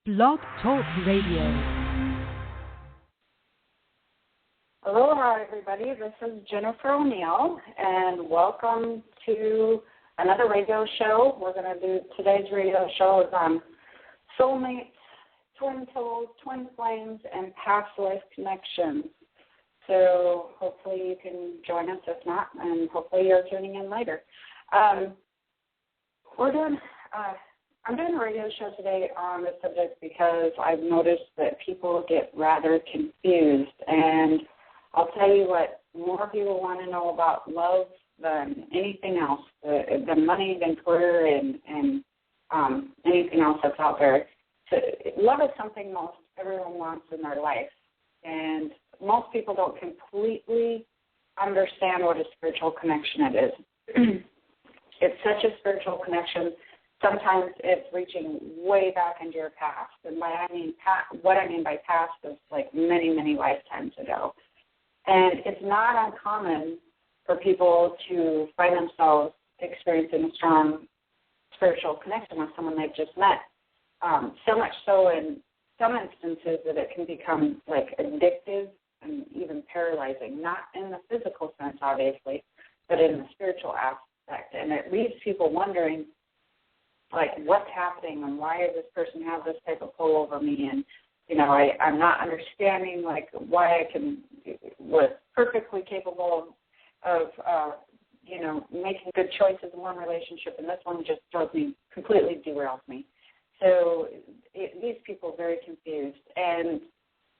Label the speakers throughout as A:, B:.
A: Blog Talk Radio.
B: Aloha, everybody. This is Jennifer O'Neill, and welcome to another radio show. We're going to do today's radio show is on soulmates, twin souls, twin flames, and past life connections. So hopefully you can join us. If not, and hopefully you're tuning in later. I'm doing a radio show today on this subject because I've noticed that people get rather confused. And I'll tell you what, more people want to know about love than anything else, than money, than career, and anything else that's out there. So, love is something most everyone wants in their life. And most people don't completely understand what a spiritual connection it is. It's such a spiritual connection. Sometimes it's reaching way back into your past. And what I mean by past is like many, many lifetimes ago. And it's not uncommon for people to find themselves experiencing a strong spiritual connection with someone they've just met. So much so in some instances that it can become like addictive and even paralyzing, not in the physical sense, obviously, but in the spiritual aspect. And it leaves people wondering, like, what's happening and why does this person have this type of pull over me? And, you know, I'm not understanding, like, why was perfectly capable of making good choices in one relationship, and this one just completely derails me. So it leaves people very confused. And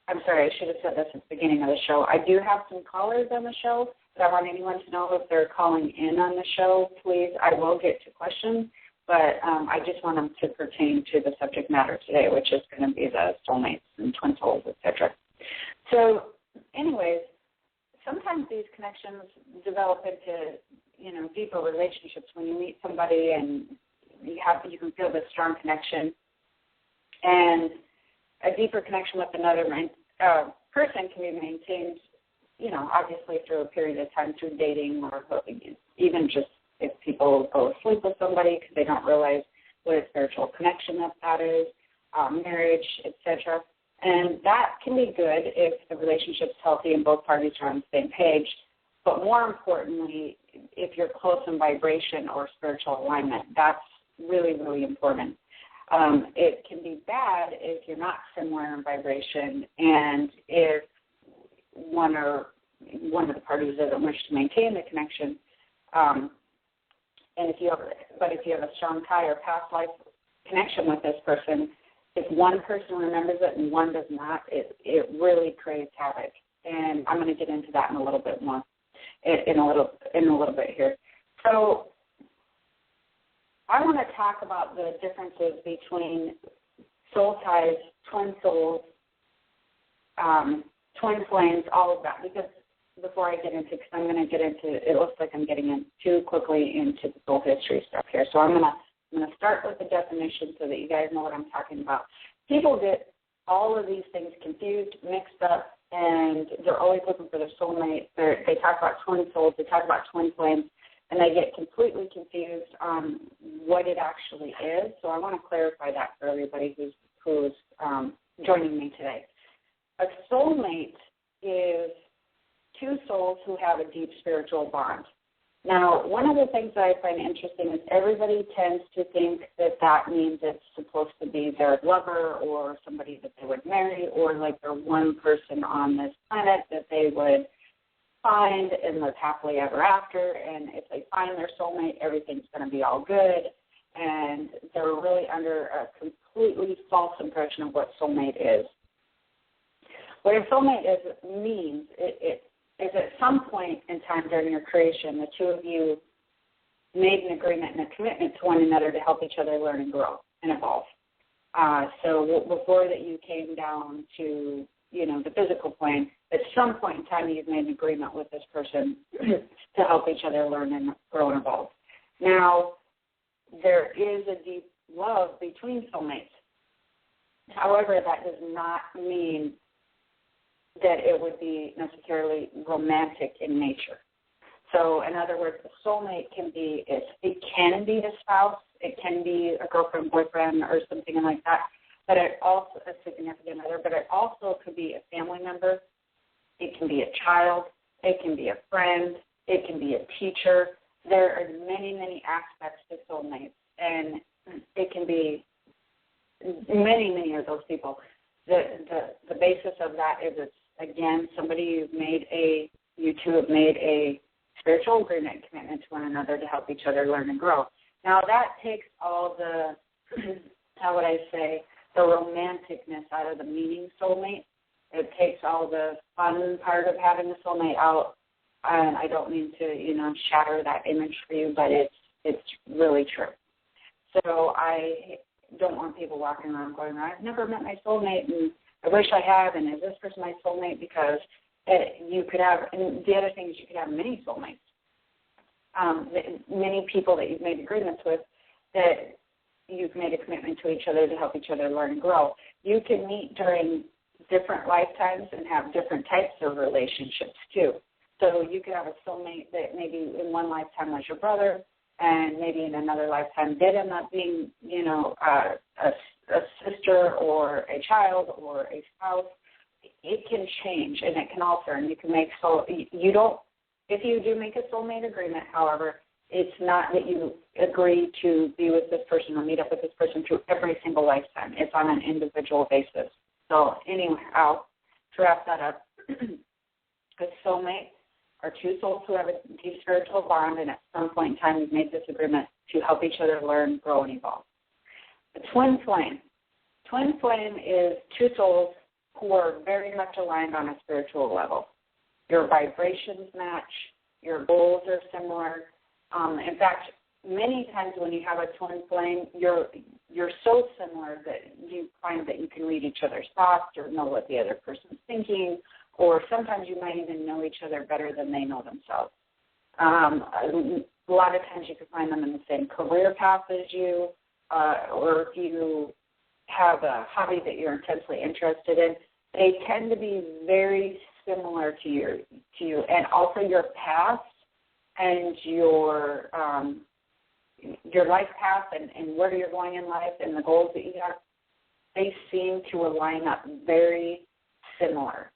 B: I'm sorry, I should have said this at the beginning of the show. I do have some callers on the show, but I want anyone to know if they're calling in on the show, please. I will get to questions. But I just want them to pertain to the subject matter today, which is going to be the soulmates and twin souls, etc. So, anyways, sometimes these connections develop into, deeper relationships when you meet somebody and you can feel this strong connection, and a deeper connection with another person can be maintained, obviously through a period of time through dating or even just if people go to sleep with somebody because they don't realize what a spiritual connection that is, marriage, etc. And that can be good if the relationship's healthy and both parties are on the same page. But more importantly, if you're close in vibration or spiritual alignment, that's really, really important. It can be bad if you're not similar in vibration and if one of the parties doesn't wish to maintain the connection. And if you have a strong tie or past life connection with this person, if one person remembers it and one does not, it really creates havoc. And I'm going to get into that in a little bit more, in a little bit here. So I want to talk about the differences between soul ties, twin souls, twin flames, all of that, because before I get into, because I'm going to get into, it looks like I'm getting in too quickly into the soul history stuff here. So I'm going to start with the definition so that you guys know what I'm talking about. People get all of these things confused, mixed up, and they're always looking for their soulmate. They talk about twin souls, they talk about twin flames, and they get completely confused on what it actually is. So I want to clarify that for everybody who's joining me today. A soulmate is two souls who have a deep spiritual bond. Now, one of the things that I find interesting is everybody tends to think that means it's supposed to be their lover or somebody that they would marry or like they're one person on this planet that they would find and live happily ever after. And if they find their soulmate, everything's going to be all good. And they're really under a completely false impression of what soulmate is. What a soulmate means is at some point in time during your creation, the two of you made an agreement and a commitment to one another to help each other learn and grow and evolve. So before that you came down to, the physical plane, at some point in time you've made an agreement with this person to help each other learn and grow and evolve. Now, there is a deep love between soulmates. However, that does not mean that it would be necessarily romantic in nature. So, in other words, a soulmate can be a spouse, it can be a girlfriend, boyfriend, or something like that. but it also a significant other, but it also could be a family member. It can be a child. It can be a friend. It can be a teacher. There are many, many aspects to soulmates, and it can be many, many of those people. The basis of that is it's, again, somebody you two have made a spiritual agreement, commitment to one another to help each other learn and grow. Now, that takes all the, how would I say, the romanticness out of the meaning soulmate. It takes all the fun part of having a soulmate out. And I don't mean to, shatter that image for you, but it's really true. So I don't want people walking around going, I've never met my soulmate, and I wish I have, and is this person my soulmate? Because you could have, and the other thing is you could have many soulmates. Many people that you've made agreements with that you've made a commitment to each other to help each other learn and grow. You can meet during different lifetimes and have different types of relationships too. So you could have a soulmate that maybe in one lifetime was your brother, and maybe in another lifetime did end up being, a sister or a child or a spouse. It can change and it can alter, and you can make if you do make a soulmate agreement, however, it's not that you agree to be with this person or meet up with this person through every single lifetime. It's on an individual basis. So anyhow, to wrap that up, a soulmate are two souls who have a deep spiritual bond, and at some point in time you've made this agreement to help each other learn, grow, and evolve. A twin flame. Twin flame is two souls who are very much aligned on a spiritual level. Your vibrations match. Your goals are similar. In fact, many times when you have a twin flame, you're so similar that you find that you can read each other's thoughts or know what the other person's thinking, or sometimes you might even know each other better than they know themselves. A lot of times you can find them in the same career path as you, or if you have a hobby that you're intensely interested in, they tend to be very similar to you, and also your past and your life path and where you're going in life and the goals that you have, they seem to align up very similar.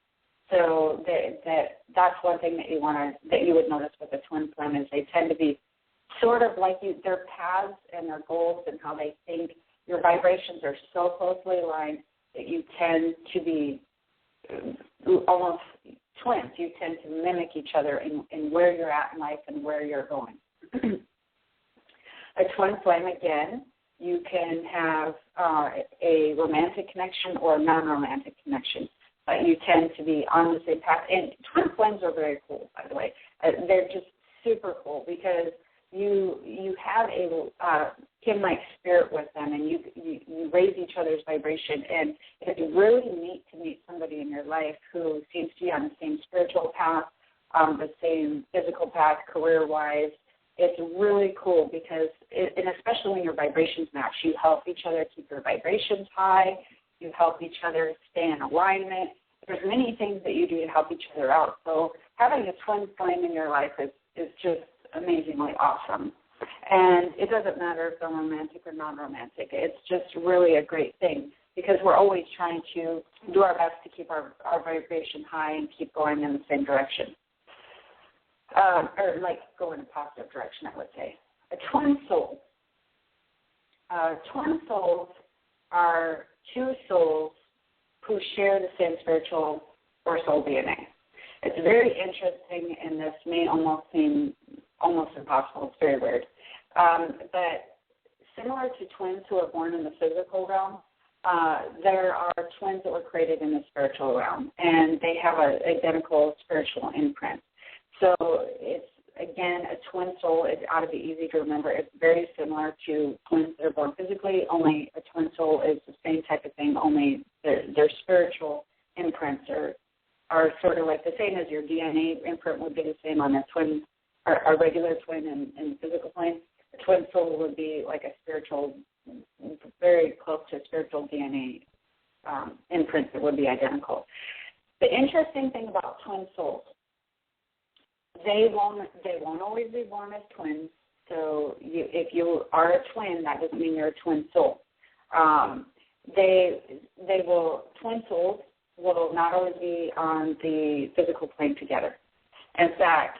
B: So that's one thing that you would notice with a twin flame is they tend to be sort of like you. Their paths and their goals and how they think, your vibrations are so closely aligned that you tend to be almost twins. You tend to mimic each other in where you're at in life and where you're going. A twin flame, again, you can have a romantic connection or a non-romantic connection, but you tend to be on the same path. And twin flames are very cool, by the way. They're just super cool because you have a kin-like spirit with them, and you raise each other's vibration. And it's really neat to meet somebody in your life who seems to be on the same spiritual path, the same physical path, career-wise. It's really cool because, and especially when your vibrations match, you help each other keep your vibrations high. You help each other stay in alignment. There's many things that you do to help each other out. So having a twin flame in your life is just amazingly awesome. And it doesn't matter if they're romantic or non-romantic. It's just really a great thing because we're always trying to do our best to keep our vibration high and keep going in the same direction. Or like go in a positive direction, I would say. A twin soul. Twin souls are two souls who share the same spiritual or soul DNA. It's very interesting, and this may almost seem almost impossible. It's very weird. But similar to twins who are born in the physical realm, there are twins that were created in the spiritual realm, and they have an identical spiritual imprint. So it's, again, a twin soul. It ought to be easy to remember. It's very similar to twins that are born physically, only a twin soul is the same type of thing, only their spiritual imprints are sort of like the same as your DNA imprint would be the same on a twin, or a regular twin in the physical plane. A twin soul would be like a spiritual, very close to a spiritual DNA imprint that would be identical. The interesting thing about twin souls, they won't always be born as twins. So if you are a twin, that doesn't mean you're a twin soul. they will, twin souls will not always be on the physical plane together. In fact,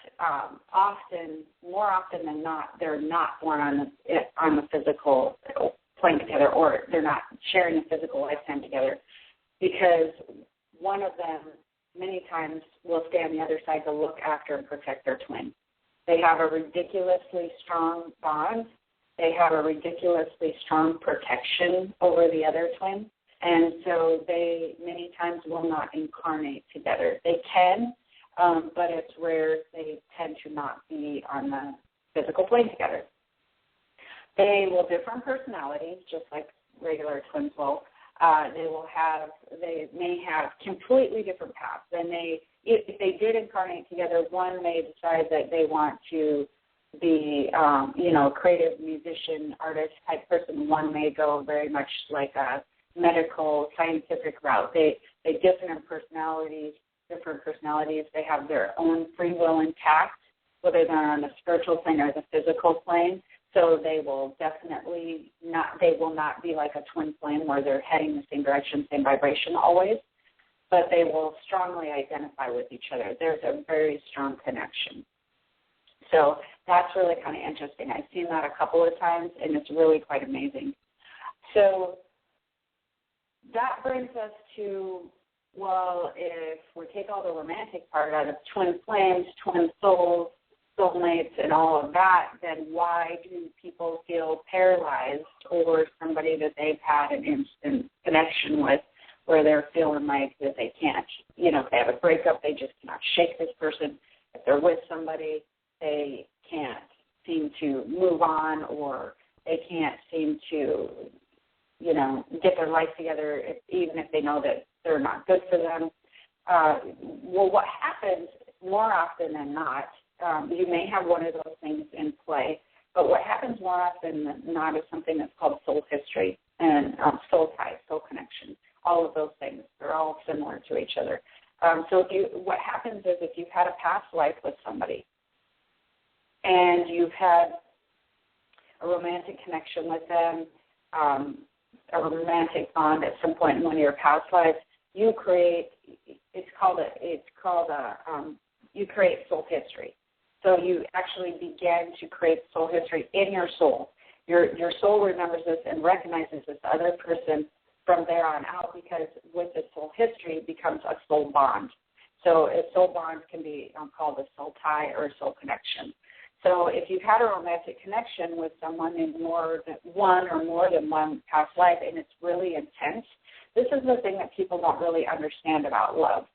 B: more often than not, they're not born on the physical plane together, or they're not sharing a physical lifetime together, because one of them many times will stay on the other side to look after and protect their twin. They have a ridiculously strong bond. They have a ridiculously strong protection over the other twin, and so they many times will not incarnate together. They can, but it's rare. They tend to not be on the physical plane together. They will differ in personalities, just like regular twins will. They may have completely different paths. And if they did incarnate together, one may decide that they want to be, creative musician, artist type person. One may go very much like a medical, scientific route. They differ in personalities, different personalities. They have their own free will intact, whether they're on the spiritual plane or the physical plane. So they will definitely not be like a twin flame where they're heading the same direction, same vibration always, but they will strongly identify with each other. There's a very strong connection. So that's really kind of interesting. I've seen that a couple of times, and it's really quite amazing. So that brings us to, well, if we take all the romantic part out of twin flames, twin souls, soulmates, and all of that, then why do people feel paralyzed, or somebody that they've had an instant connection with where they're feeling like that they can't, if they have a breakup, they just cannot shake this person. If they're with somebody, they can't seem to move on, or they can't seem to, get their life together, even if they know that they're not good for them. Well, what happens more often than not, you may have one of those things in play, but what happens more often than not is something that's called soul history and soul tie, soul connection. All of those things, they're all similar to each other. So what happens is if you've had a past life with somebody and you've had a romantic connection with them, a romantic bond at some point in one of your past lives, you create soul history. So you actually begin to create soul history in your soul. Your soul remembers this and recognizes this other person from there on out, because with the soul history, it becomes a soul bond. So a soul bond can be called a soul tie or a soul connection. So if you've had a romantic connection with someone in more than one past life, and it's really intense, this is the thing that people don't really understand about love.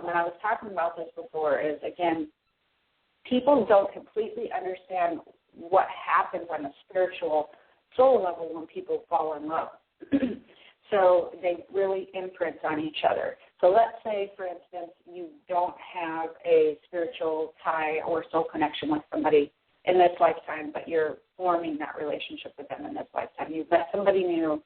B: When I was talking about this before is, again, people don't completely understand what happens on a spiritual soul level when people fall in love. So they really imprint on each other. So let's say, for instance, you don't have a spiritual tie or soul connection with somebody in this lifetime, but you're forming that relationship with them in this lifetime. You've met somebody new,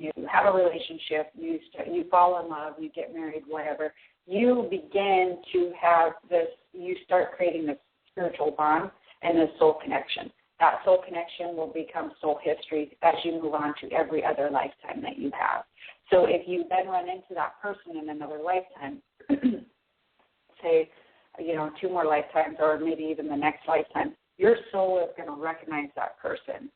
B: you have a relationship, you fall in love, you get married, whatever. You begin to have this, you start creating this spiritual bond and this soul connection. That soul connection will become soul history as you move on to every other lifetime that you have. So if you then run into that person in another lifetime, say, 2 more lifetimes or maybe even the next lifetime, your soul is going to recognize that person.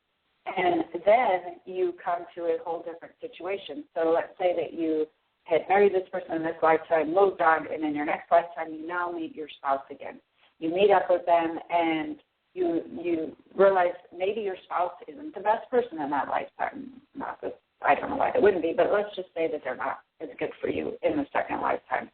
B: And then you come to a whole different situation. So let's say that you had married this person in this lifetime, moved on, and in your next lifetime you now meet your spouse again. You meet up with them and you realize maybe your spouse isn't the best person in that lifetime. Not that I don't know why they wouldn't be, but let's just say that they're not as good for you in the second lifetime.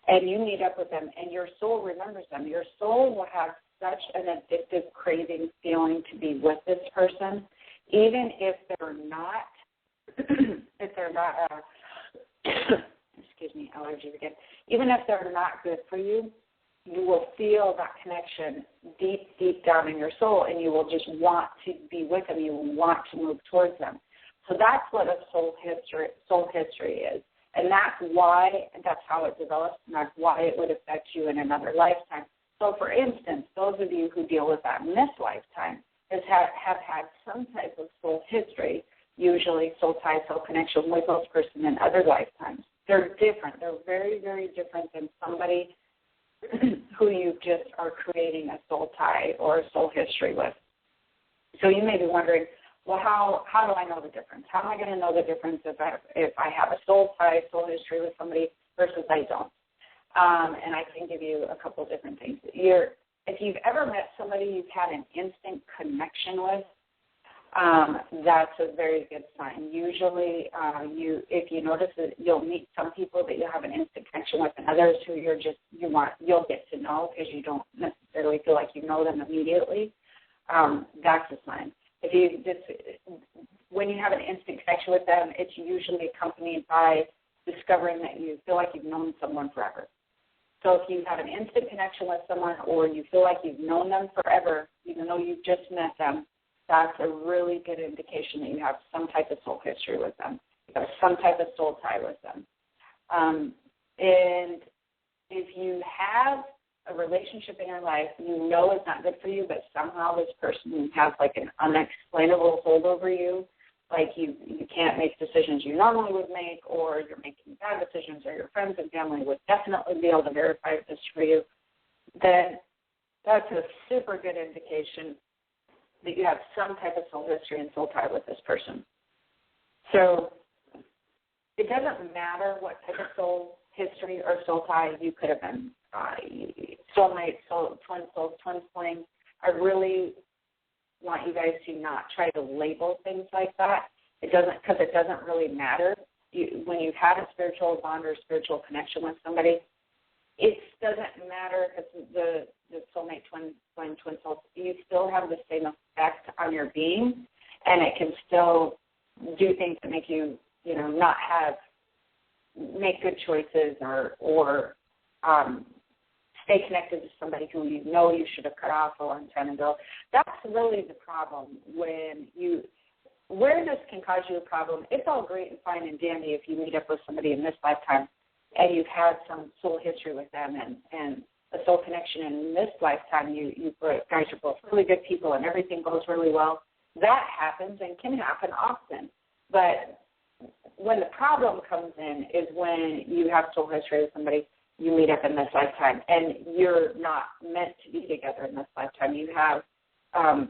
B: And you meet up with them, and your soul remembers them. Your soul will have such an addictive, craving feeling to be with this person, even if they're not, excuse me, allergies again. Even if they're not good for you, you will feel that connection deep, deep down in your soul, and you will just want to be with them. You will want to move towards them. So that's what a soul history is. And that's how it develops, and that's why it would affect you in another lifetime. So, for instance, those of you who deal with that in this lifetime have had some type of soul history. usually soul tie, soul connection with those person in other lifetimes. They're different. They're very, very different than somebody who you just are creating a soul tie or a soul history with. So you may be wondering, well, how do I know the difference? How am I going to know the difference if I have a soul tie, soul history with somebody versus I don't? And I can give you a couple of different things. If you've ever met somebody you've had an instant connection with, that's a very good sign. Usually, if you notice that you'll meet some people that you have an instant connection with, and others who you'll get to know because you don't necessarily feel like you know them immediately. That's a sign. When you have an instant connection with them, it's usually accompanied by discovering that you feel like you've known someone forever. So if you have an instant connection with someone, or you feel like you've known them forever, even though you've just met them, that's a really good indication that you have some type of soul history with them. You have some type of soul tie with them. And if you have a relationship in your life you know is not good for you, but somehow this person has like an unexplainable hold over you, like you can't make decisions you normally would make, or you're making bad decisions, or your friends and family would definitely be able to verify this for you, then that's a super good indication that you have some type of soul history and soul tie with this person. So it doesn't matter what type of soul history or soul tie you could have been. Soulmate, twin souls, twin flame. I really want you guys to not try to label things like that. Because it doesn't really matter. When you've had a spiritual bond or spiritual connection with somebody, it doesn't matter if it's the soulmate, twin flame, twin souls. You still have the same effect on your being, and it can still do things that make you, not make good choices or stay connected to somebody who you know you should have cut off a long time ago. That's really the problem. Where this can cause you a problem, it's all great and fine and dandy if you meet up with somebody in this lifetime and you've had some soul history with them and a soul connection in this lifetime. You guys are both really good people and everything goes really well. That happens and can happen often. But when the problem comes in is when you have soul history with somebody, you meet up in this lifetime, and you're not meant to be together in this lifetime. You have a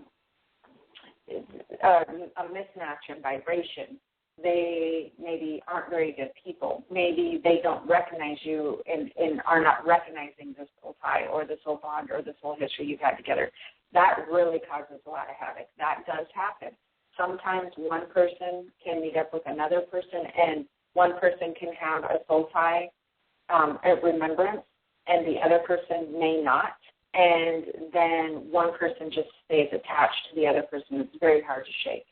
B: mismatch in vibration. They maybe aren't very good people. Maybe they don't recognize you and are not recognizing the soul tie or the soul bond or the soul history you've had together. That really causes a lot of havoc. That does happen. Sometimes one person can meet up with another person, and one person can have a soul tie, a remembrance, and the other person may not. And then one person just stays attached to the other person. It's very hard to shake.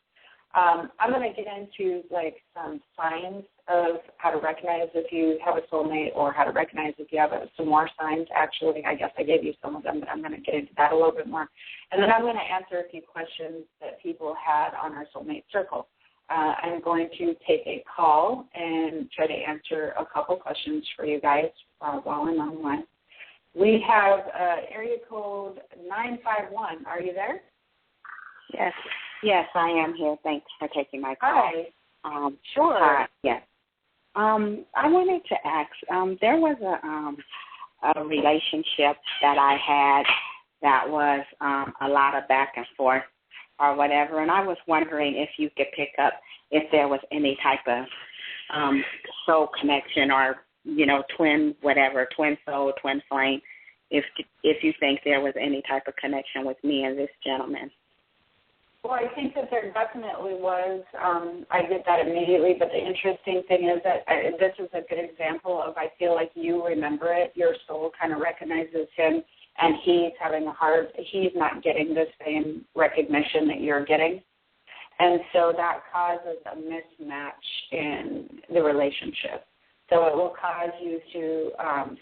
B: I'm going to get into some signs of how to recognize if you have a soulmate, or how to recognize if you have some more signs. Actually, I guess I gave you some of them, but I'm going to get into that a little bit more. And then I'm going to answer a few questions that people had on our soulmate circle. I'm going to take a call and try to answer a couple questions for you guys while I'm on the line. We have area code 951. Are you there?
C: Yes, I am here. Thanks for taking my call.
B: Hi. Sure.
C: Yes. I wanted to ask, there was a relationship that I had that was a lot of back and forth or whatever, and I was wondering if you could pick up if there was any type of soul connection or, twin soul, twin flame, if you think there was any type of connection with me and this gentleman.
B: Well, I think that there definitely was. I did that immediately, but the interesting thing is that this is a good example of, I feel like you remember it. Your soul kind of recognizes him, and he's not getting the same recognition that you're getting. And so that causes a mismatch in the relationship. So it will cause you to,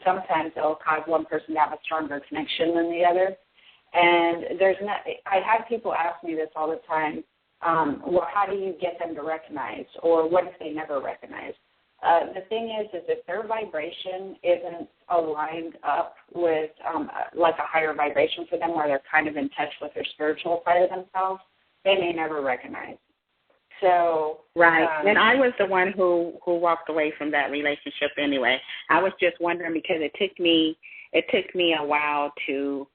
B: sometimes it will cause one person to have a stronger connection than the other. And I have people ask me this all the time, well, how do you get them to recognize, or what if they never recognize? The thing is if their vibration isn't aligned up with like a higher vibration for them, where they're kind of in touch with their spiritual side of themselves, they may never recognize. So
C: right, and I was the one who walked away from that relationship anyway. I was just wondering because it took me a while to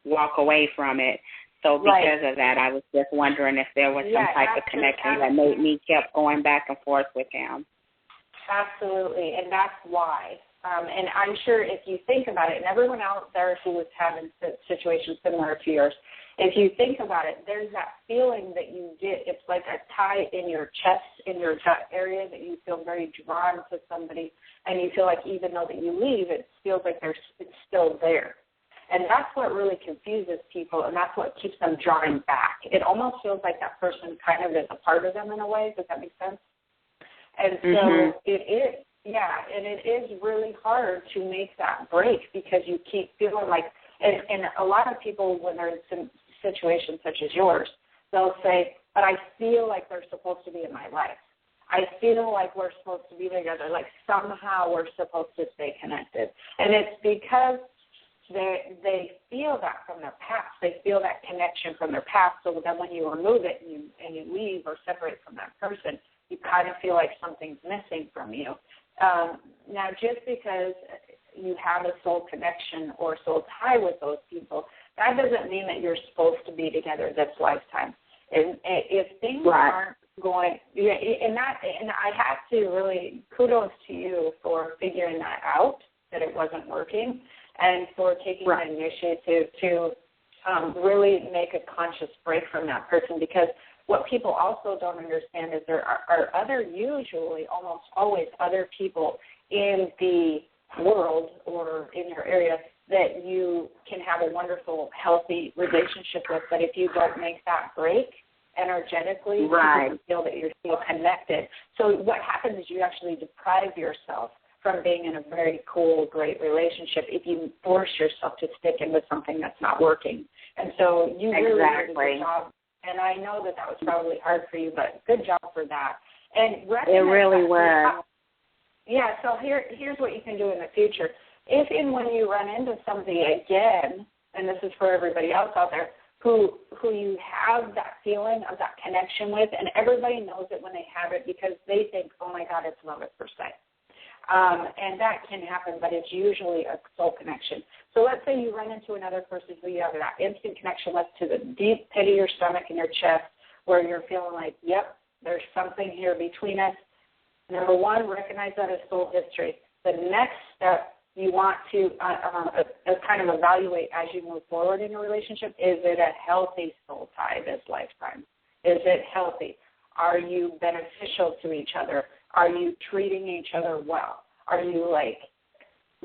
C: walk away from it. So because of that, I was just wondering if there was some type of connection that made me kept going back and forth with him.
B: Absolutely, and that's why. And I'm sure if you think about it, and everyone out there who was having situations similar to yours, if you think about it, there's that feeling that you get. It's like a tie in your chest, in your gut area, that you feel very drawn to somebody, and you feel like even though that you leave, it feels like it's still there. And that's what really confuses people, and that's what keeps them drawing back. It almost feels like that person kind of is a part of them in a way. Does that make sense? And so it is, and it is really hard to make that break because you keep feeling like, and a lot of people, when they're in situations such as yours, they'll say, but I feel like they're supposed to be in my life. I feel like we're supposed to be together, like somehow we're supposed to stay connected. And it's because they feel that from their past. They feel that connection from their past. So then when you remove it and you leave or separate from that person, you kind of feel like something's missing from you. Now, just because you have a soul connection or soul tie with those people, that doesn't mean that you're supposed to be together this lifetime. If things aren't going, and I have to really kudos to you for figuring that out, that it wasn't working, and for taking the initiative to really make a conscious break from that person. Because what people also don't understand is there are usually almost always other people in the world or in your area that you can have a wonderful, healthy relationship with. But if you don't make that break energetically, you feel that you're still connected. So what happens is you actually deprive yourself from being in a very cool, great relationship if you force yourself to stick in with something that's not working. And so you really did a good job. And I know that was probably hard for you, but good job for that. And
C: it really was.
B: Yeah, so here's what you can do in the future. If and when you run into somebody again, and this is for everybody else out there, who you have that feeling of that connection with, and everybody knows it when they have it because they think, oh, my God, it's love at first sight. And that can happen, but it's usually a soul connection. So let's say you run into another person who you have that instant connection with to the deep pit of your stomach and your chest where you're feeling like, yep, there's something here between us. Number one, recognize that as soul history. The next step you want to kind of evaluate as you move forward in a relationship, is it a healthy soul tie this lifetime? Is it healthy? Are you beneficial to each other? Are you treating each other well? Are you, like,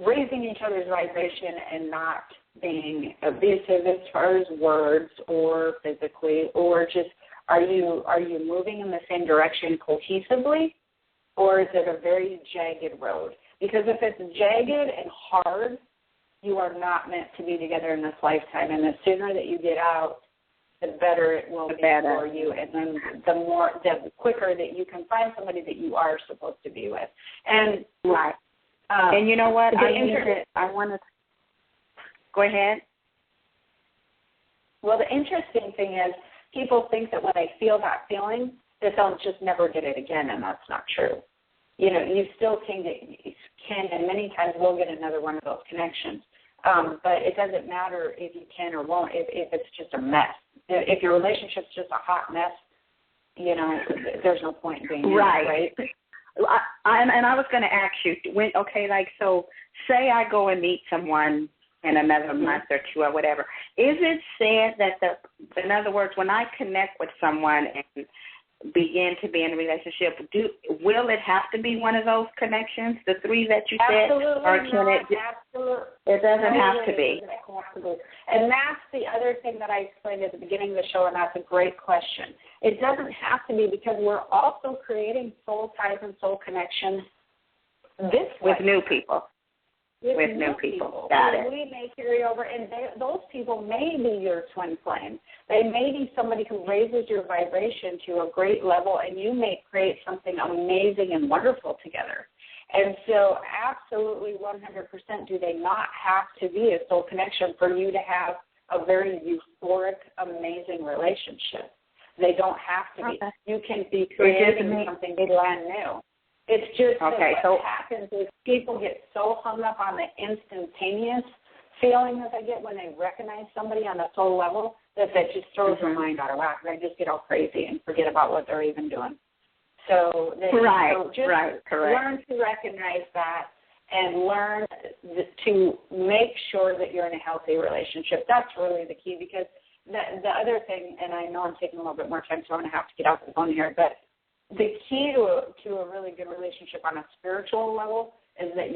B: raising each other's vibration and not being abusive as far as words or physically, or just are you moving in the same direction cohesively, or is it a very jagged road? Because if it's jagged and hard, you are not meant to be together in this lifetime, and the sooner that you get out, the better it will be for you, and then the quicker that you can find somebody that you are supposed to be with. And
C: and you know what? I want to go ahead.
B: Well, the interesting thing is people think that when they feel that feeling, that they'll just never get it again, and that's not true. You know, you still can, and many times will get another one of those connections. But it doesn't matter if you can or won't, if it's just a mess. If your relationship's just a hot mess, you know, there's no point in being in it, right?
C: And I was going to ask you, so say I go and meet someone in another month or two or whatever. Is it said that in other words, when I connect with someone and begin to be in a relationship, will it have to be one of those connections, the three that you said?
B: Absolutely
C: or can
B: not.
C: It doesn't have to be.
B: And that's the other thing that I explained at the beginning of the show, and that's a great question. It doesn't have to be, because we're also creating soul ties and soul connections
C: with new people. With new people. Got it.
B: We may carry over, and those people may be your twin flame. They may be somebody who raises your vibration to a great level, and you may create something amazing and wonderful together. And so absolutely 100% do they not have to be a soul connection for you to have a very euphoric, amazing relationship. They don't have to be.
C: Okay.
B: You can be creating something brand new. It's just that what happens is people get so hung up on the instantaneous feeling that they get when they recognize somebody on a soul level that just throws their mind out of whack. They just get all crazy and forget about what they're even doing. So just learn to recognize that and learn to make sure that you're in a healthy relationship. That's really the key, because the other thing, and I know I'm taking a little bit more time, so I'm going to have to get off the phone here, but the key to a really good relationship on a spiritual level is that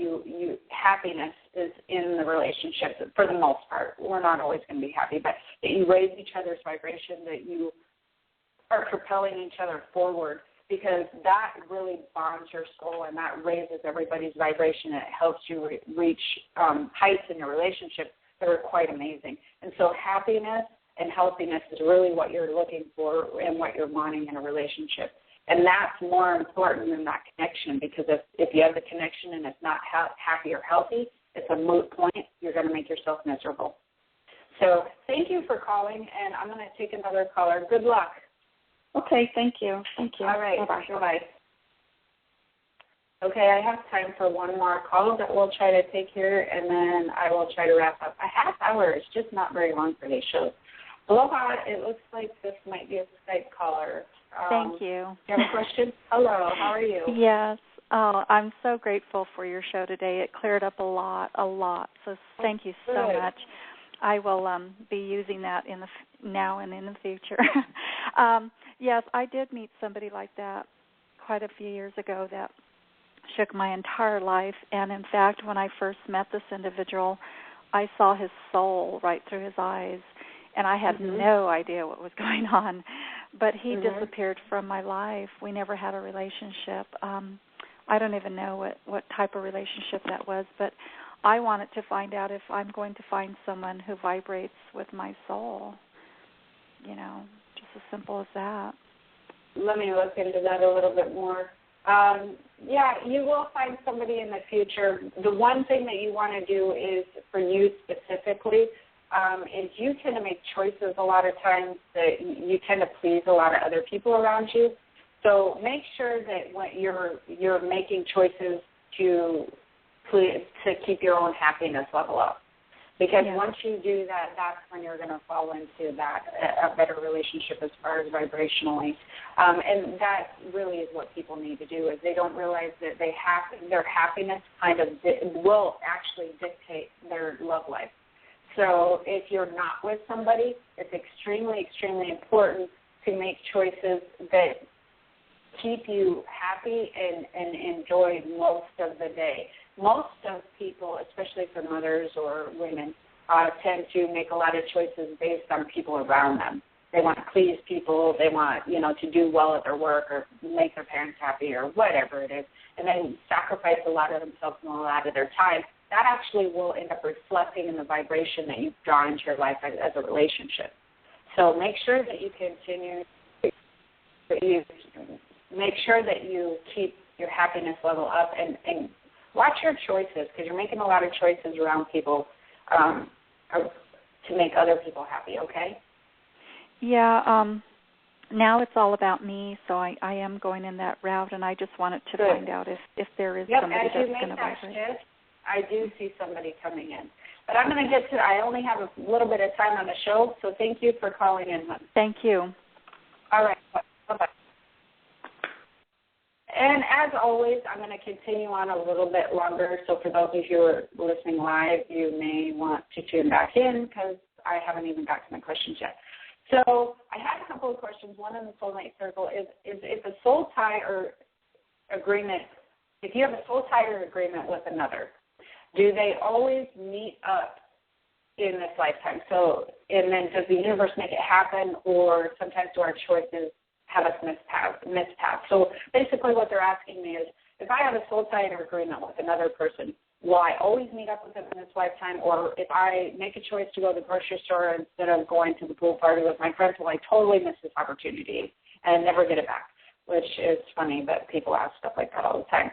B: happiness is in the relationship for the most part. We're not always going to be happy, but that you raise each other's vibration, that you are propelling each other forward, because that really bonds your soul and that raises everybody's vibration. It helps you reach heights in your relationship that are quite amazing. And so happiness and healthiness is really what you're looking for and what you're wanting in a relationship. And that's more important than that connection, because if you have the connection and it's not happy or healthy, it's a moot point. You're going to make yourself miserable. So thank you for calling, and I'm going to take another caller. Good luck.
C: Okay, thank you. Thank you.
B: All right.
C: Bye-bye.
B: Bye-bye. Okay, I have time for one more call that we'll try to take here, and then I will try to wrap up. A half hour is just not very long for these shows. Aloha, it looks like this might be a Skype caller.
D: Thank you.
B: Do you have a question? Hello, how are you?
D: Yes. Oh, I'm so grateful for your show today. It cleared up a lot. So thank you so much. I will be using that now and in the future. Yes, I did meet somebody like that quite a few years ago that shook my entire life. And, in fact, when I first met this individual, I saw his soul right through his eyes, and I had no idea what was going on. But he disappeared from my life. We never had a relationship. I don't even know what type of relationship that was, but I wanted to find out if I'm going to find someone who vibrates with my soul. Just as simple as that.
B: Let me look into that a little bit more. Yeah, you will find somebody in the future. The one thing that you want to do is, for you specifically, is you tend to make choices a lot of times that you tend to please a lot of other people around you. So make sure that when you're making choices to keep your own happiness level up. Because once you do that, that's when you're going to fall into a better relationship as far as vibrationally. And that really is what people need to do, is they don't realize that their happiness kind of will actually dictate their love life. So if you're not with somebody, it's extremely, extremely important to make choices that keep you happy and enjoy most of the day. Most of people, especially for mothers or women, tend to make a lot of choices based on people around them. They want to please people. They want, to do well at their work or make their parents happy or whatever it is, and then sacrifice a lot of themselves and a lot of their time. That actually will end up reflecting in the vibration that you draw into your life as a relationship. So make sure that you continue, make sure that you keep your happiness level up and watch your choices, because you're making a lot of choices around people to make other people happy, okay?
D: Yeah, now it's all about me, so I am going in that route, and I just wanted to find out if there is somebody that's going to vibrate.
B: Shift, I do see somebody coming in. But I'm going to get to, I only have a little bit of time on the show, so thank you for calling in.
D: Thank you.
B: All right, bye-bye. And as always, I'm going to continue on a little bit longer. So for those of you who are listening live, you may want to tune back in, because I haven't even got to my questions yet. So I had a couple of questions. One in the soulmate circle is if a soul tie or agreement, if you have a soul tie or agreement with another, do they always meet up in this lifetime? So, and then does the universe make it happen, or sometimes do our choices have us mispath? So basically what they're asking me is, if I have a soul tie or agreement with another person, will I always meet up with them in this lifetime? Or if I make a choice to go to the grocery store instead of going to the pool party with my friends, will I totally miss this opportunity and never get it back? Which is funny, but people ask stuff like that all the time.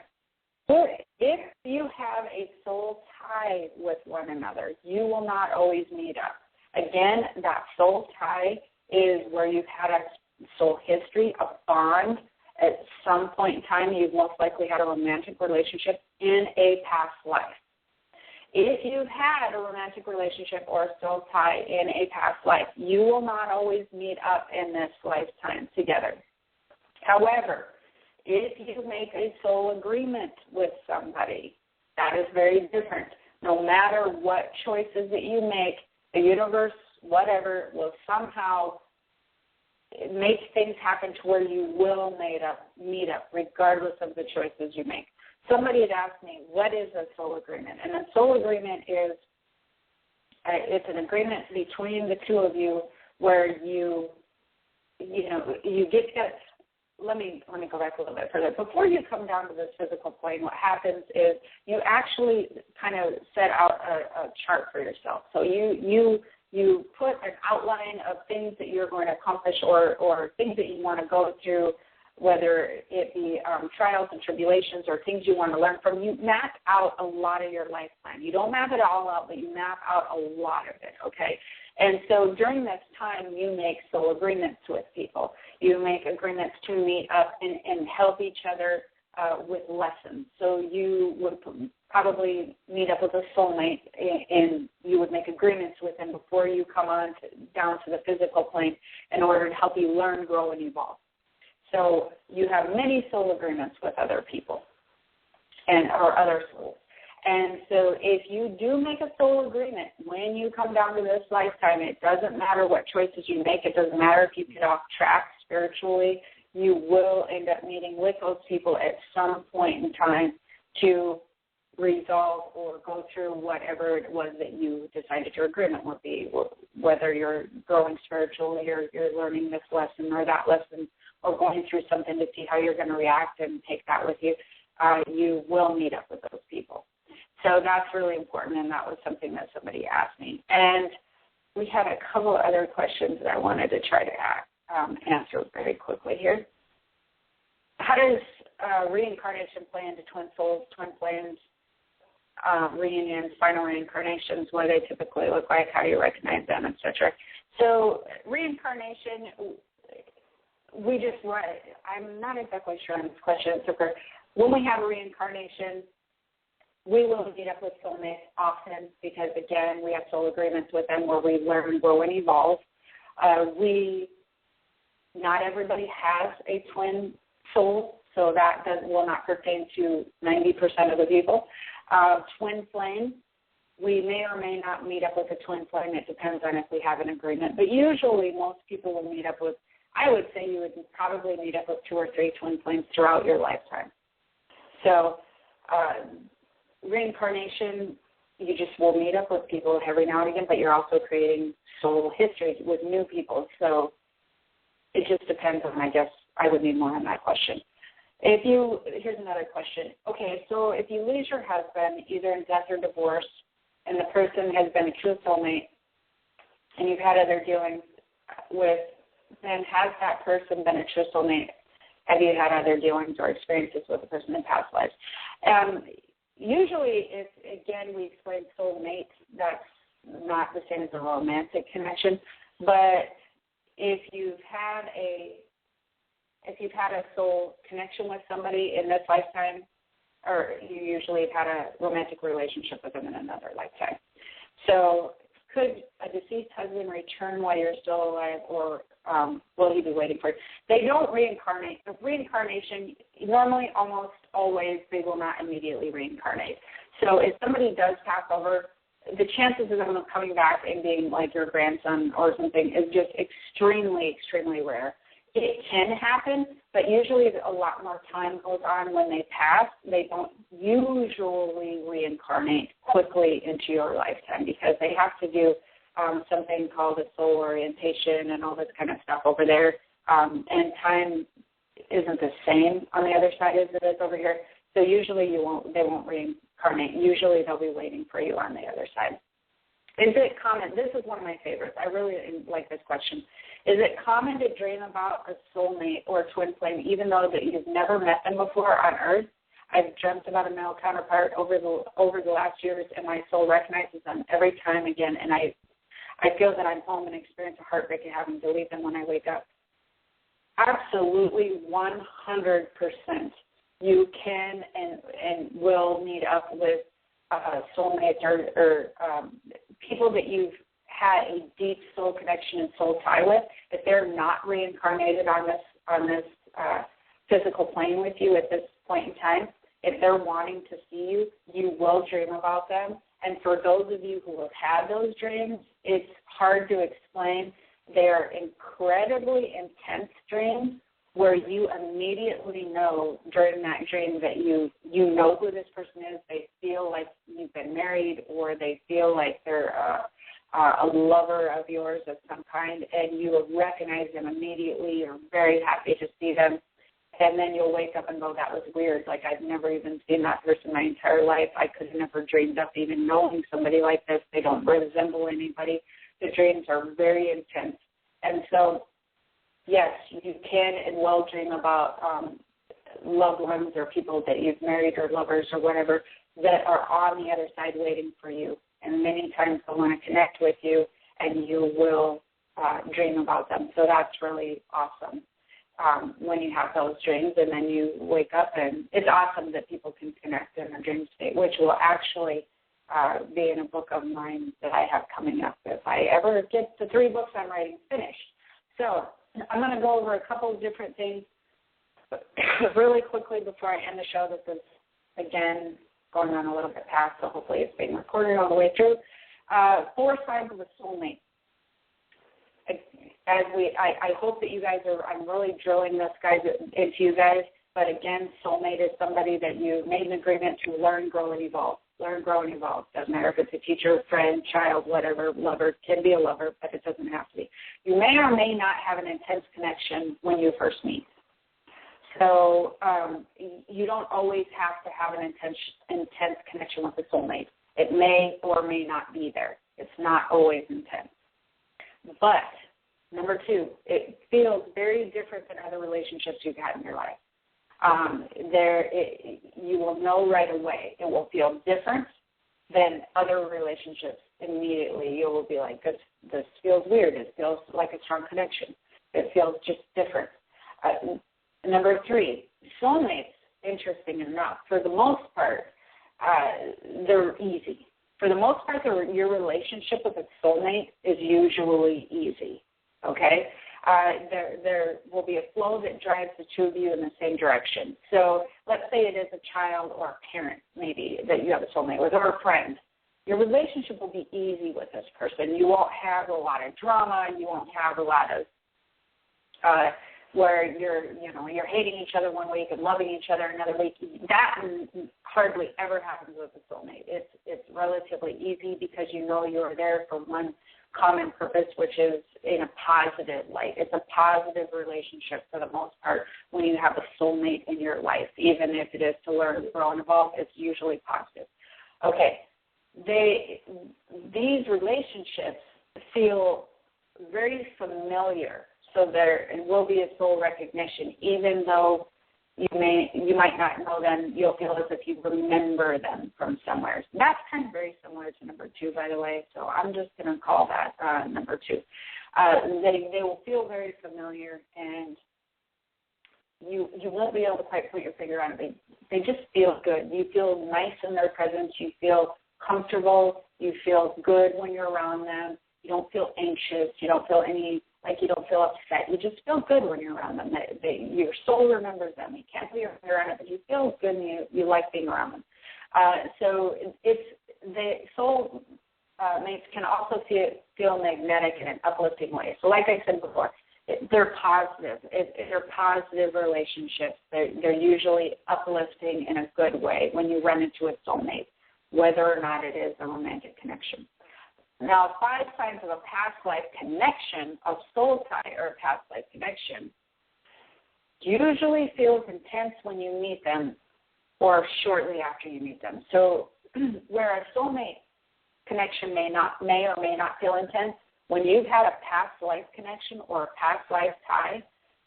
B: If you have a soul tie with one another, you will not always meet up. Again, that soul tie is where you've had a soul history, a bond. At some point in time, you've most likely had a romantic relationship in a past life. If you've had a romantic relationship or a soul tie in a past life, you will not always meet up in this lifetime together. However, if you make a soul agreement with somebody, that is very different. No matter what choices that you make, the universe, whatever, will somehow make things happen to where you will meet up regardless of the choices you make. Somebody had asked me, what is a soul agreement? And a soul agreement is, it's an agreement between the two of you where you get that. Let me go back a little bit further. Before you come down to this physical plane, what happens is you actually kind of set out a chart for yourself. So you put an outline of things that you're going to accomplish or things that you want to go through, whether it be trials and tribulations or things you want to learn from. You map out a lot of your life plan. You don't map it all out, but you map out a lot of it, okay? And so during this time, you make soul agreements with people. You make agreements to meet up and help each other with lessons. So you would probably meet up with a soulmate, and you would make agreements with them before you come on down to the physical plane in order to help you learn, grow, and evolve. So you have many soul agreements with other people or other souls. And so if you do make a soul agreement, when you come down to this lifetime, it doesn't matter what choices you make. It doesn't matter if you get off track spiritually. You will end up meeting with those people at some point in time to resolve or go through whatever it was that you decided your agreement would be, whether you're growing spiritually or you're learning this lesson or that lesson or going through something to see how you're going to react and take that with you. You will meet up with those people. So that's really important, and that was something that somebody asked me. And we had a couple of other questions that I wanted to try to answer very quickly here. How does reincarnation play into twin souls, twin planes, reunions, final reincarnations, what do they typically look like, how do you recognize them, etc.? So reincarnation, I'm not exactly sure on this question. When we have a reincarnation, we will meet up with soulmates often because, again, we have soul agreements with them where we learn, grow, and evolve. Not everybody has a twin soul, so that will not pertain to 90% of the people. Twin flame, we may or may not meet up with a twin flame. It depends on if we have an agreement. But usually most people will meet up with, I would say you would probably meet up with 2 or 3 twin flames throughout your lifetime. So reincarnation, you just will meet up with people every now and again, but you're also creating soul history with new people. So it just depends on, I guess, I would need more on that question. Here's another question. Okay, so if you lose your husband, either in death or divorce, and the person has been a true soulmate, and you've had other dealings with, then has that person been a true soulmate? Have you had other dealings or experiences with the person in past lives? Usually, again, we explain soulmate, that's not the same as a romantic connection, but if you've had a soul connection with somebody in this lifetime, or you usually have had a romantic relationship with them in another lifetime. So could a deceased husband return while you're still alive, or will he be waiting for it? They don't reincarnate. Reincarnation, normally almost always they will not immediately reincarnate. So if somebody does pass over, the chances of them coming back and being like your grandson or something is just extremely, extremely rare. It can happen, but usually a lot more time goes on when they pass. They don't usually reincarnate quickly into your lifetime because they have to do something called a soul orientation and all this kind of stuff over there. And time isn't the same on the other side as it is over here. So usually they won't reincarnate. Usually they'll be waiting for you on the other side. Is it common? This is one of my favorites. I really like this question. Is it common to dream about a soulmate or a twin flame, even though that you've never met them before on Earth? I've dreamt about a male counterpart over the last years, and my soul recognizes them every time again. And I feel that I'm home and experience a heartbreak of having to leave them when I wake up. Absolutely 100%. You can and will meet up with soulmates or people that you've had a deep soul connection and soul tie with. If they're not reincarnated on this physical plane with you at this point in time, if they're wanting to see you, you will dream about them. And for those of you who have had those dreams, it's hard to explain. They're incredibly intense dreams where you immediately know during that dream that you know who this person is. They feel like you've been married, or they feel like they're a lover of yours of some kind, and you recognize them immediately. You're very happy to see them. And then you'll wake up and go, that was weird. Like, I've never even seen that person my entire life. I could have never dreamed up even knowing somebody like this. They don't resemble anybody. The dreams are very intense. And so, yes, you can and will dream about loved ones or people that you've married or lovers or whatever that are on the other side waiting for you. And many times they'll want to connect with you, and you will dream about them. So that's really awesome. When you have those dreams, and then you wake up, and it's awesome that people can connect in a dream state, which will actually be in a book of mine that I have coming up if I ever get the 3 books I'm writing finished. So I'm going to go over a couple of different things really quickly before I end the show. This is, again, going on a little bit past, so hopefully it's being recorded all the way through. 4 signs of a soulmate. I hope that you guys I'm really drilling this, guys, into you guys. But again, soulmate is somebody that you made an agreement to learn, grow, and evolve. Learn, grow, and evolve. Doesn't matter if it's a teacher, friend, child, whatever. Lover can be a lover, but it doesn't have to be. You may or may not have an intense connection when you first meet. So you don't always have to have an intense connection with a soulmate. It may or may not be there. It's not always intense. But number 2, it feels very different than other relationships you've had in your life. You will know right away. It will feel different than other relationships immediately. You will be like, this feels weird. It feels like a strong connection. It feels just different. Number 3, soulmates, interesting enough, for the most part, they're easy. For the most part, your relationship with a soulmate is usually easy. Okay, there will be a flow that drives the 2 of you in the same direction. So let's say it is a child or a parent, maybe, that you have a soulmate with, or a friend. Your relationship will be easy with this person. You won't have a lot of drama. You won't have a lot of where you're hating each other one week and loving each other another week. That hardly ever happens with a soulmate. It's relatively easy because you know you're there for one common purpose, which is in a positive light. It's a positive relationship for the most part when you have a soulmate in your life. Even if it is to learn, grow, and evolve, it's usually positive. Okay, these relationships feel very familiar, so there will be a soul recognition, even though you might not know them. You'll feel as if you remember them from somewhere. That's kind of very similar to number 2, by the way, so I'm just going to call that number 2. They will feel very familiar, and you won't be able to quite put your finger on it. They just feel good. You feel nice in their presence. You feel comfortable. You feel good when you're around them. You don't feel anxious. You don't feel you don't feel upset. You just feel good when you're around them. Your soul remembers them. You can't put your finger on it, but you feel good and you like being around them. So the soul mates can also feel magnetic in an uplifting way. So like I said before, they're positive. They're positive relationships. They're usually uplifting in a good way when you run into a soulmate, whether or not it is a romantic connection. Now, 5 signs of a past life connection, a soul tie or a past life connection, usually feels intense when you meet them or shortly after you meet them. So where a soulmate connection may or may not feel intense, when you've had a past life connection or a past life tie,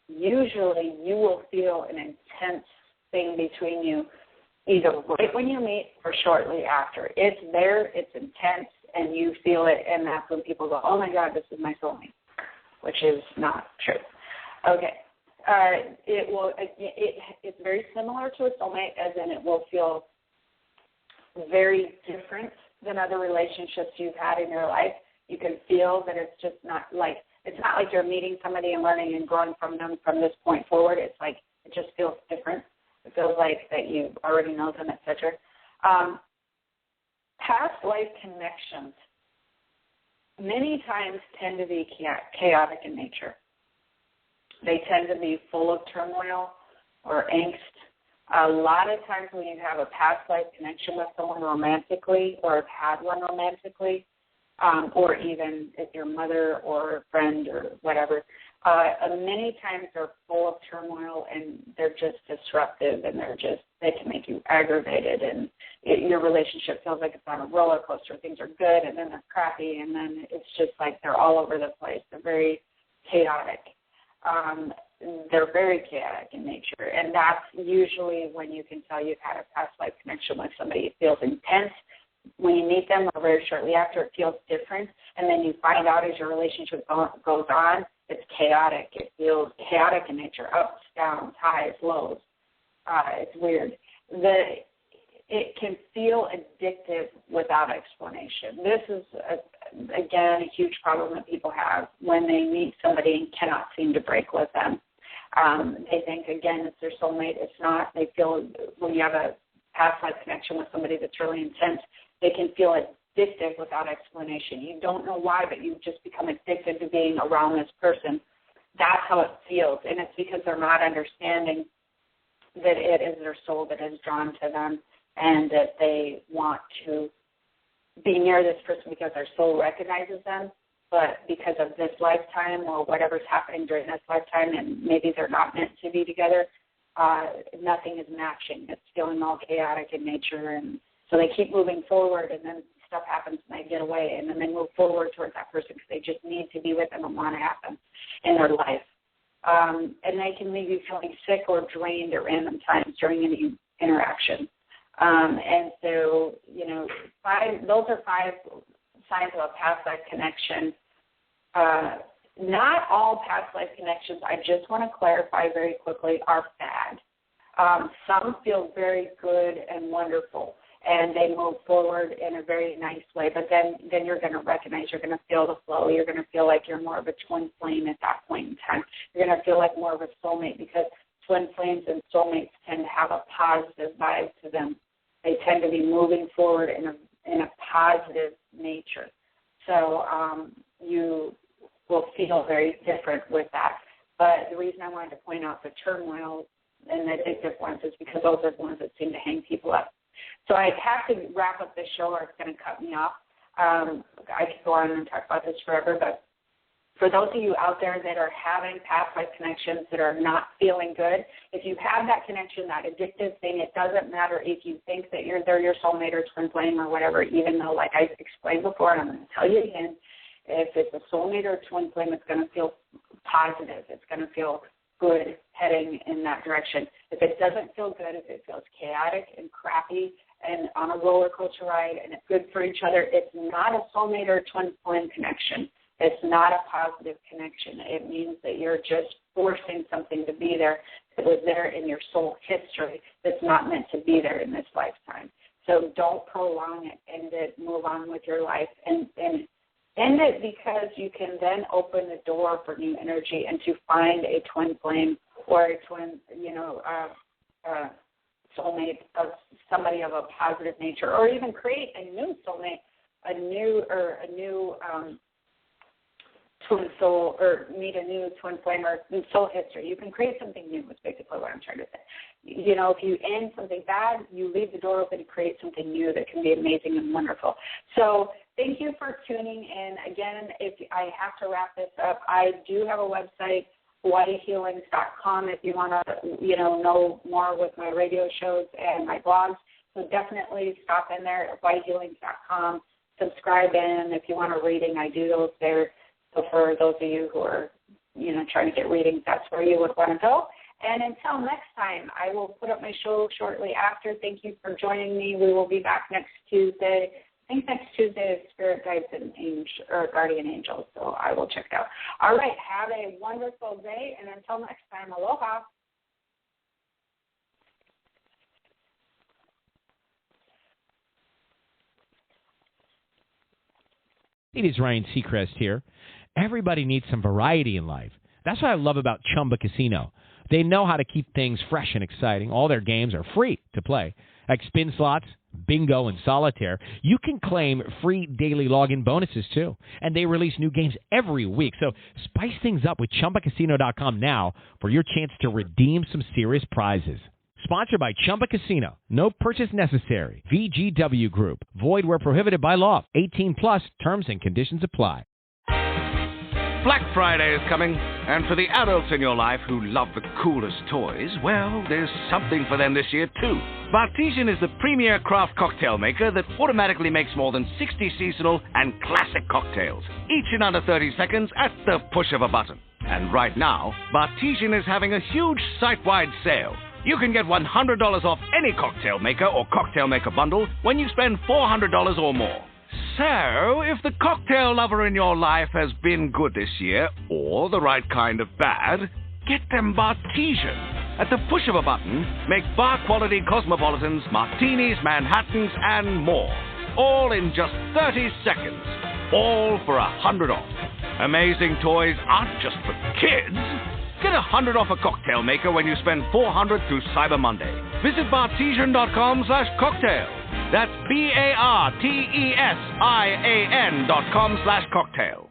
B: usually you will feel an intense thing between you either right when you meet or shortly after. It's there, it's intense, and you feel it, and that's when people go, oh, my God, this is my soulmate, which is not true. Okay, It's very similar to a soulmate, as in it will feel very different than other relationships you've had in your life. You can feel that it's just not like you're meeting somebody and learning and growing from them from this point forward. It's like it just feels different. It feels like that you already know them, etc. Past life connections many times tend to be chaotic in nature. They tend to be full of turmoil or angst. A lot of times when you have a past life connection with someone romantically or have had one romantically, or even if your mother or a friend or whatever, many times they're full of turmoil and they're just disruptive and they can make you aggravated and your relationship feels like it's on a roller coaster. Things are good and then they're crappy and then it's just like they're all over the place. They're very chaotic. They're very chaotic in nature, and that's usually when you can tell you've had a past life connection with somebody. It feels intense when you meet them, or very shortly after. It feels different, and then you find out as your relationship goes on, it's chaotic. It feels chaotic in nature, ups, downs, highs, lows. It's weird. It can feel addictive without explanation. This is, again, a huge problem that people have when they meet somebody and cannot seem to break with them. They think, again, it's their soulmate. It's not. They feel when you have a past life connection with somebody that's really intense, they can feel addictive without explanation. You don't know why, but you just become addicted to being around this person. That's how it feels, and it's because they're not understanding that it is their soul that is drawn to them and that they want to be near this person because their soul recognizes them, but because of this lifetime or whatever's happening during this lifetime and maybe they're not meant to be together, nothing is matching. It's feeling all chaotic in nature, and so they keep moving forward, and then stuff happens and they get away, and then they move forward towards that person because they just need to be with them and want to have them in their life. And they can leave you feeling sick or drained at random times during any interaction. And so, those are 5 signs of a past life connection. Not all past life connections, I just want to clarify very quickly, are bad. Some feel very good and wonderful, and they move forward in a very nice way, but then you're going to recognize, you're going to feel the flow. You're going to feel like you're more of a twin flame at that point in time. You're going to feel like more of a soulmate because twin flames and soulmates tend to have a positive vibe to them. They tend to be moving forward in a positive nature. So you will feel very different with that. But the reason I wanted to point out the turmoil and the addictive ones is because those are the ones that seem to hang people up. So I have to wrap up this show or it's going to cut me off. I could go on and talk about this forever, but for those of you out there that are having past life connections that are not feeling good, if you have that connection, that addictive thing, it doesn't matter if you think that they're your soulmate or twin flame or whatever, even though, like I explained before, and I'm going to tell you again, if it's a soulmate or a twin flame, it's going to feel positive. It's going to feel good heading in that direction. If it doesn't feel good, if it feels chaotic and crappy and on a roller coaster ride and it's good for each other, it's not a soulmate or a twin flame connection. It's not a positive connection. It means that you're just forcing something to be there that was there in your soul history that's not meant to be there in this lifetime. So don't prolong it. End it. Move on with your life. And end it because you can then open the door for new energy and to find a twin flame or a twin, soulmate of somebody of a positive nature, or even create a new soulmate, a new twin soul, or meet a new twin flame or soul history. You can create something new, is basically what I'm trying to say. If you end something bad, you leave the door open to create something new that can be amazing and wonderful. So thank you for tuning in. Again, if I have to wrap this up, I do have a website, hawaiihealings.com, if you want to, know more with my radio shows and my blogs. So definitely stop in there at hawaiihealings.com. Subscribe in. If you want a reading, I do those there. So for those of you who are, trying to get readings, that's where you would want to go. And until next time, I will put up my show shortly after. Thank you for joining me. We will be back next Tuesday, think next Tuesday is Spirit Guides and Guardian Angels, so I will check it out. All right, have a wonderful day, and until next time, aloha.
E: It is Ryan Seacrest here. Everybody needs some variety in life. That's what I love about Chumba Casino. They know how to keep things fresh and exciting. All their games are free to play. Like spin slots, bingo, and solitaire. You can claim free daily login bonuses, too. And they release new games every week. So spice things up with ChumbaCasino.com now for your chance to redeem some serious prizes. Sponsored by Chumba Casino. No purchase necessary. VGW Group. Void where prohibited by law. 18 plus. Terms and conditions apply.
F: Black Friday is coming, and for the adults in your life who love the coolest toys, well, there's something for them this year, too. Bartesian is the premier craft cocktail maker that automatically makes more than 60 seasonal and classic cocktails, each in under 30 seconds at the push of a button. And right now, Bartesian is having a huge site-wide sale. You can get $100 off any cocktail maker or cocktail maker bundle when you spend $400 or more. So, if the cocktail lover in your life has been good this year, or the right kind of bad, get them Bartesian. At the push of a button, make bar-quality cosmopolitans, martinis, Manhattans, and more. All in just 30 seconds. All for $100 off. Amazing toys aren't just for kids. Get $100 off a cocktail maker when you spend $400 through Cyber Monday. Visit Bartesian.com/cocktail. That's BARTESIAN.com/cocktail.